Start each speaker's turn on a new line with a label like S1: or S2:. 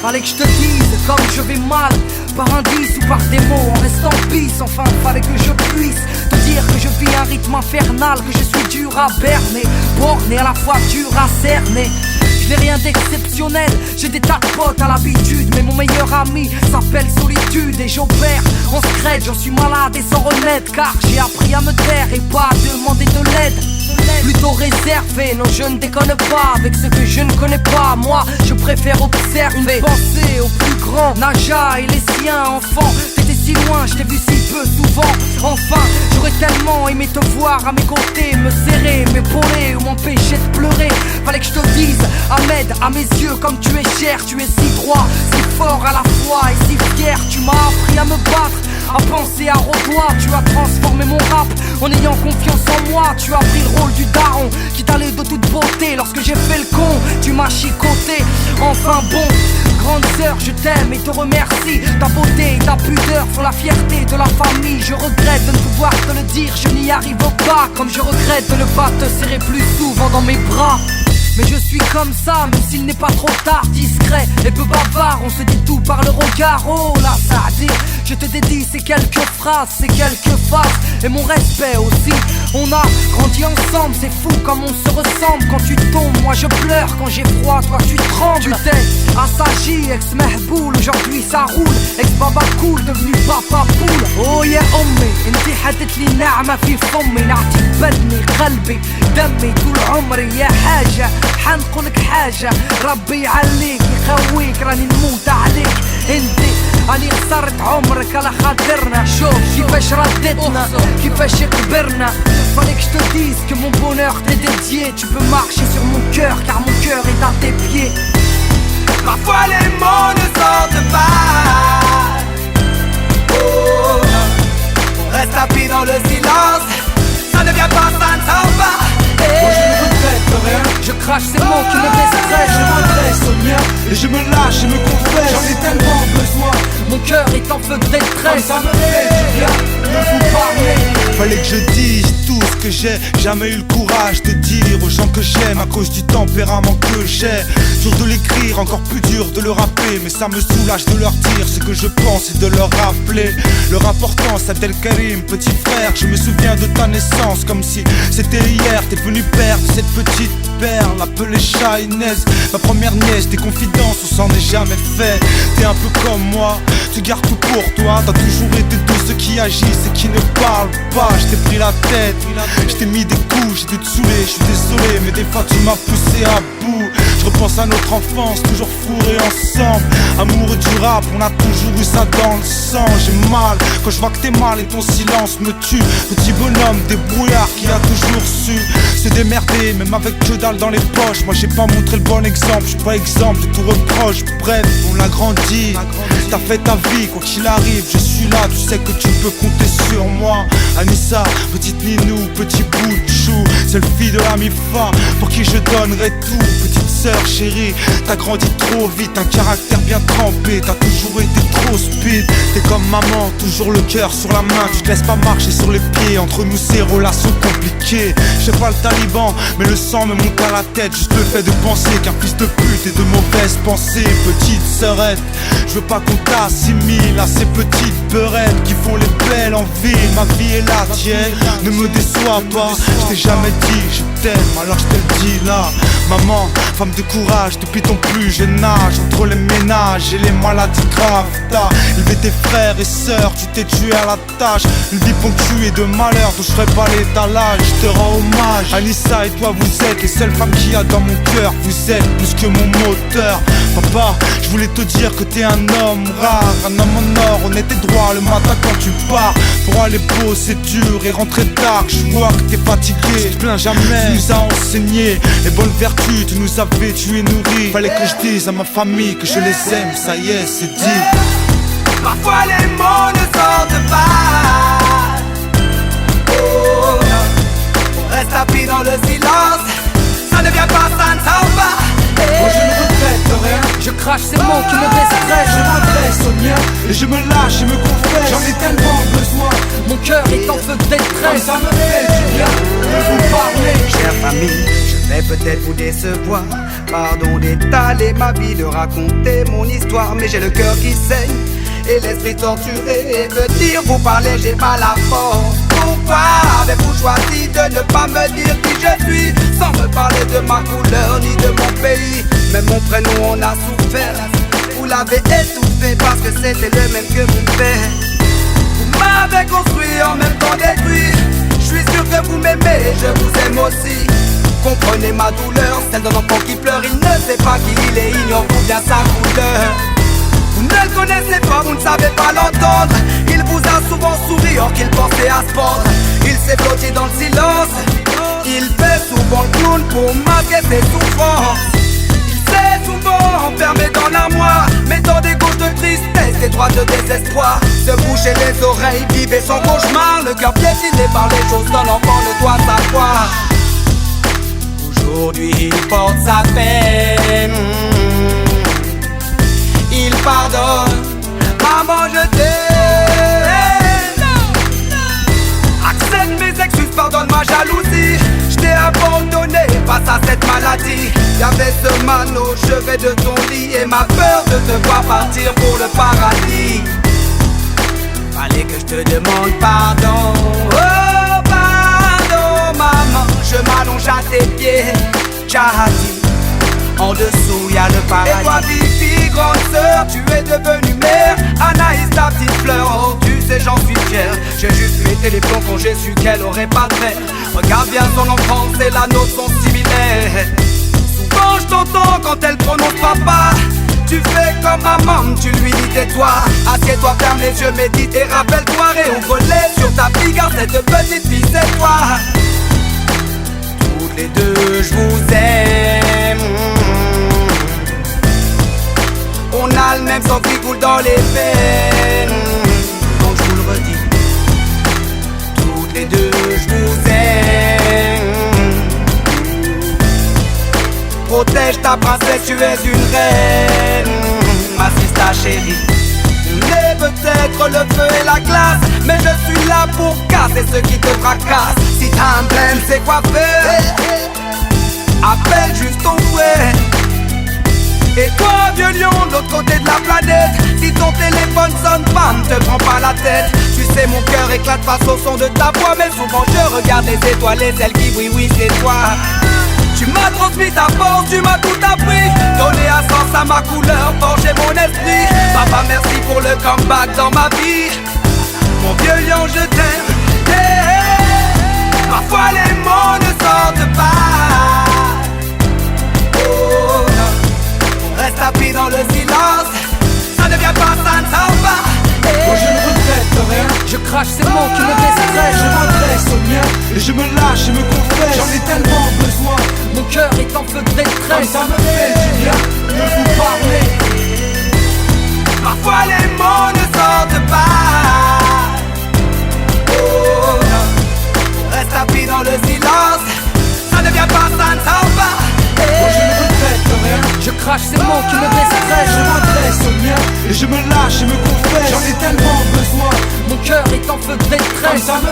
S1: Fallait que je te dise comme je vais mal, par indice ou par des mots, en restant pisse. Enfin fallait que je puisse te dire que je vis un rythme infernal, que je suis dur à berner, borné à la fois dur à cerner. Je n'ai rien d'exceptionnel, j'ai des tas de potes à l'habitude, mais mon meilleur ami s'appelle solitude. Et j'opère en secret, j'en suis malade et sans remettre, car j'ai appris à me taire et pas à demander de l'aide. Plutôt réservé, non je ne déconne pas avec ce que je ne connais pas. Moi je préfère observer, penser aux plus grands, Naja et les siens. Enfant, t'étais si loin, je t'ai vu si peu souvent. Enfin, j'aurais tellement aimé te voir à mes côtés, me serrer, m'épauler ou m'empêcher de pleurer. Fallait que je te dise, Ahmed, à mes yeux comme tu es cher. Tu es si droit, si fort à la fois et si fier. Tu m'as appris à me battre, à penser à redoigt. Tu as transformé mon rap en ayant confiance en moi. Tu as pris le rôle du daron qui t'allait de toute beauté. Lorsque j'ai fait le con, tu m'as chicoté. Enfin bon, grande sœur, je t'aime et te remercie. Ta beauté et ta pudeur font la fierté de la famille. Je regrette de ne pouvoir te le dire, je n'y arrive pas. Comme je regrette de ne pas te serrer plus souvent dans mes bras. Mais je suis comme ça, même s'il n'est pas trop tard. Discret et peu bavard, on se dit tout par le regard. Oh là, ça a dit, je te dédie ces quelques phrases, ces quelques phases et mon respect aussi. On a grandi ensemble, c'est fou comme on se ressemble. Quand tu tombes, moi je pleure, quand j'ai froid, toi tu trembles. Tu t'es assagi, ex-mehboul, aujourd'hui ça roule. Ex-baba cool, devenu papa poule. Oh yeah أمي انتي حدت لي نعمة في فمي. نعتي بدني قلبي دمي طول عمري يا حاجة. حنقولك حاجة ربي يعليك يخويك راني نموت عليك. انتي راني خسرت عمرك على خاطرنا. شوف كيفاش ردتنا كيفاش كبرنا. Fallait que je te dise que mon bonheur t'est dédié. Tu peux marcher sur mon cœur car mon cœur est à tes pieds.
S2: Parfois les mots ne sortent pas. Oh, on reste appris dans le silence. Ça ne vient pas, ça ne sort pas.
S1: Moi je ne regrette rien, je crache ces mots qui me déstressent. Je m'adresse aux miens et je me lâche et me confesse. J'en ai tellement besoin, mon cœur est en feu de détresse. Ça me fait du bien de vous parler.
S3: Fallait que je dise tout ce que j'ai jamais eu le courage de dire aux gens que j'aime à cause du tempérament que j'ai. Dur de l'écrire, encore plus dur de le rapper, mais ça me soulage de leur dire ce que je pense et de leur rappeler leur importance. Abdel Karim, petit frère, je me souviens de ta naissance comme si c'était hier. T'es venu perdre cette petite perle appelée Shainez, ma première nièce. Des confidences, on s'en est jamais fait. T'es un peu comme moi, tu gardes tout pour toi. T'as toujours été de ceux qui agissent et qui ne parlent pas. Je t'ai pris la tête, je t'ai mis des coups, j'ai dû te saouler, je suis désolé, mais des fois tu m'as poussé à bout. Je repense à notre enfance, toujours fourrés ensemble. Amoureux du rap, on a toujours eu ça dans le sang. J'ai mal quand je vois que t'es mal et ton silence me tue. Petit bonhomme débrouillard qui a toujours su se démerder, même avec que dalle dans les poches. Moi j'ai pas montré le bon exemple, je suis pas exemple de tout reproche. Bref, on l'a grandi, t'as fait ta vie, quoi qu'il arrive, je suis là, tu sais que tu peux compter sur moi. Anissa, petite Ninou, petit bout de chou, seule fille de la mi-fa, pour qui je donnerai tout. Petite sœur chérie, t'as grandi trop vite, un caractère bien trempé, t'as toujours été trop speed. T'es comme maman, toujours le cœur sur la main, tu te laisses pas marcher sur les pieds. Entre nous ces relations compliquées, je sais pas le taliban, mais le sang me monte à la tête. Juste le fait de penser qu'un fils de pute est de mauvaises pensées. Petite sœurette, je veux pas qu'on t'assimile à ces petites peurettes qui font les belles en ville. Ma vie est la tienne, ne me déçois pas. Je t'ai jamais dit je t'aime, alors je te le dis là. Maman, femme de courage depuis ton plus jeune âge. Entre les ménages et les maladies graves, t'as élevé tes frères et sœurs, tu t'es tué à la tâche. Une vie ponctuée de malheur dont je ferai pas l'étalage. Je te rends hommage, Anissa et toi vous êtes les seules femmes qu'il y a dans mon cœur. Vous êtes plus que mon moteur. Papa, je voulais te dire que t'es un homme rare, un homme en or. On était droit le matin quand tu pars. Pour aller bosser dur et rentrer tard, je vois que t'es fatigué, tu te plains jamais. Tu nous as enseigné les bonnes vertus, tu nous as vêtus et nourris. Fallait que je dise à ma famille que je les aime, ça y est, c'est dit.
S2: Parfois les mots ne sortent pas. Oh, on reste appris dans le silence. Ça ne vient pas, ça ne sort pas.
S1: Moi je ne regrette rien, je crache ces mots qui me déstressent. Je m'adresse aux miens
S3: et je me lâche et me confesse.
S1: J'en ai tellement besoin, mon cœur est en feu de détresse. Ça me fait du bien de vous parler.
S2: Chère famille, je vais peut-être vous décevoir. Pardon d'étaler ma vie, de raconter mon histoire, mais j'ai le cœur qui saigne et l'esprit torturé. Et venir vous parler, j'ai pas la force. Pourquoi avez-vous choisi de ne pas me dire qui je suis, sans me parler de ma couleur ni de mon pays? Même mon prénom on a souffert. Vous l'avez étouffé parce que c'était le même que mon père. Vous m'avez construit en même temps détruit. Je suis sûr que vous m'aimez et je vous aime aussi. Comprenez ma douleur, celle d'un enfant qui pleure. Il ne sait pas qui il est, ignore-vous bien sa couleur. Vous ne le connaissez pas, vous ne savez pas l'entendre. Il vous a souvent souri or qu'il pensait à se pendre. Il s'est blotti dans le silence. Il fait souvent le clown pour masquer ses souffrances. Il s'est souvent enfermé dans l'armoire, mettant des gouttes de tristesse, des droits de désespoir. Se boucher les oreilles, vivre son cauchemar. Le cœur piétiné par les choses dont l'enfant ne doit savoir. Aujourd'hui il porte sa peine. Il pardonne, maman je t'aime. Accepte mes excuses, pardonne ma jalousie. Je t'ai abandonné face à cette maladie. Y'avait ce mal au chevet de ton lit et ma peur de te voir partir pour le paradis. Fallait que je te demande pardon. Oh pardon maman, je m'allonge à tes pieds. Jahati, en dessous y'a le paradis. Et toi Vivi, grande sœur, tu es devenue mère. Anaïs ta petite fleur, oh tu sais j'en suis fier. J'ai juste pété les plombs quand j'ai su qu'elle aurait pas de frère. Regarde bien son enfance et la nôtre sont similaires. Souvent je t'entends quand elle prononce papa. Tu fais comme maman, tu lui dis tais-toi. Assieds-toi, ferme les yeux, médite et rappelle-toi. Réouvre-les sur ta fille car cette petite fille c'est toi. Toutes les deux je vous aime. On a le même sang qui coule dans les veines. Donc je vous le redis. Toutes les deux je vous aime. Protège ta princesse, tu es une reine. Ma sista chérie. On est peut-être le feu et la glace, mais je suis là pour casser ceux qui te fracassent. Si t'as un blême, c'est quoi faire? Appelle juste ton frère. Et toi, vieux lion, de l'autre côté de la planète, si ton téléphone sonne pas, ne te prends pas la tête. Tu sais, mon cœur éclate face au son de ta voix, mais souvent je regarde les étoiles, les ailes qui brillent, oui, c'est toi. Tu m'as transmis ta force, tu m'as tout appris. Donné un sens à ma couleur, forgé mon esprit. Papa, merci pour le comeback dans ma vie. Mon vieux lion, je t'aime. Hey, hey. Parfois les mots ne sortent pas. Oh, on reste tapis dans le silence. Ça ne vient pas, ça ne sort pas.
S3: Moi je ne regrette rien.
S1: Je crache ces mots qui me déstressent.
S3: Je m'adresse au mien et je me lâche et me confesse. J'en ai tellement besoin.
S1: Mon cœur est en feu de détresse.
S3: Comme ça me fait du bien de vous parler.
S2: Parfois les mots ne sortent pas. Oh, on reste tapis dans le silence. Ça ne vient pas, ça ne sort pas.
S3: Moi je ne regrette rien.
S1: Je crache ces mots qui me déstressent.
S3: Je m'adresse au mien et je me lâche et me confesse. J'en ai tellement besoin.
S1: Mon cœur est en feu de
S3: Comme
S1: détresse.
S3: ça me